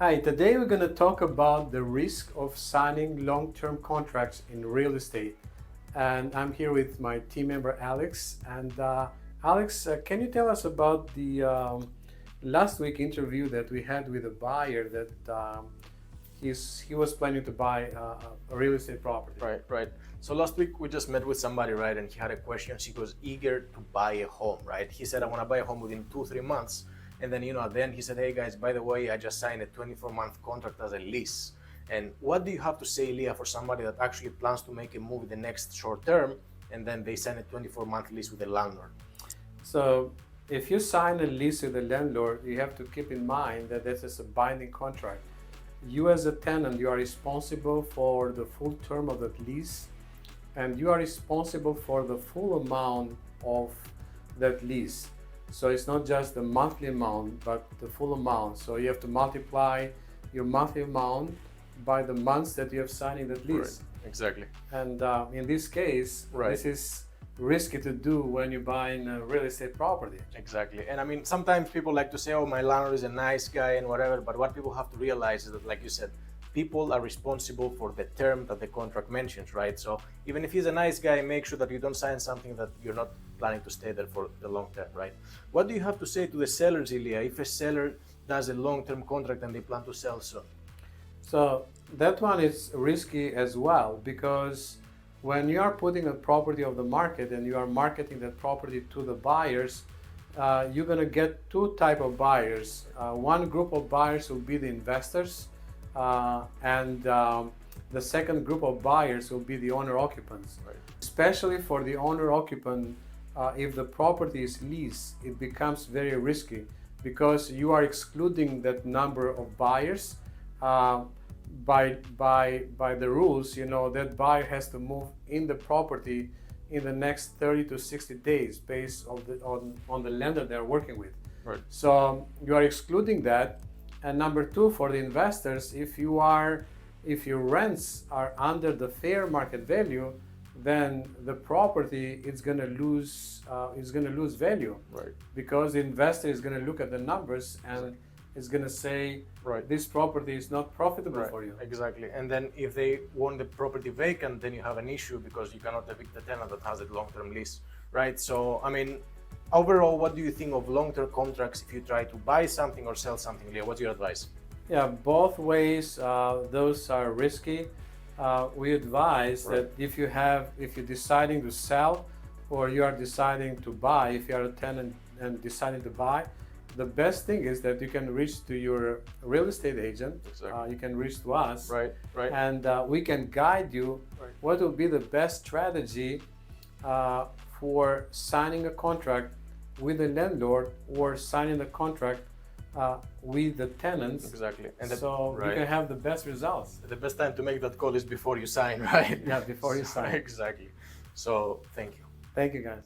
Hi, today we're going to talk about the risk of signing long-term contracts in real estate. And I'm here with my team member Alex. And Alex, can you tell us about the last week interview that we had with a buyer that he was planning to buy a real estate property? Right. So last week we just met with somebody, right? And he had a question. He was eager to buy a home, right? He said, I want to buy a home within 2-3 months. And then, then he said, hey guys, by the way, I just signed a 24-month contract as a lease. And what do you have to say, Ilya, for somebody that actually plans to make a move in the next short term, and then they sign a 24-month lease with the landlord? So if you sign a lease with the landlord, you have to keep in mind that this is a binding contract. You as a tenant, you are responsible for the full term of that lease, and you are responsible for the full amount of that lease. So it's not just the monthly amount, but the full amount. So you have to multiply your monthly amount by the months that you have signing that lease. Right. Exactly. And in this case, this is risky to do when you're buying a real estate property. Exactly. And I mean, sometimes people like to say, oh, my landlord is a nice guy and whatever. But what people have to realize is that, like you said, people are responsible for the term that the contract mentions, right? So even if he's a nice guy, make sure that you don't sign something that you're not planning to stay there for the long term, right? What do you have to say to the sellers, Ilya, if a seller does a long-term contract and they plan to sell soon? So that one is risky as well, because when you are putting a property on the market and you are marketing that property to the buyers, you're going to get two types of buyers. One group of buyers will be the investors, and the second group of buyers will be the owner occupants. Right. Especially for the owner occupant, if the property is leased, it becomes very risky because you are excluding that number of buyers. By the rules, that buyer has to move in the property in the next 30 to 60 days based on the lender they're working with. Right. So you are excluding that. And number two, for the investors, if your rents are under the fair market value, then the property is going to lose value. Right. Because the investor is going to look at the numbers and is going to say, this property is not profitable for you. Exactly. And then if they want the property vacant, then you have an issue because you cannot evict the tenant that has a long-term lease, right? So, I mean, overall, what do you think of long-term contracts if you try to buy something or sell something, Ilya? What's your advice? Yeah, both ways, those are risky. We advise that if you're deciding to sell or you are deciding to buy, if you are a tenant and deciding to buy, the best thing is that you can reach to your real estate agent. Exactly. You can reach to us, right. And we can guide you what will be the best strategy for signing a contract with the landlord or signing a contract with the tenants. Exactly. And you can have the best results. The best time to make that call is before you sign, right? Yeah, before you sign. Exactly. So thank you. Thank you, guys.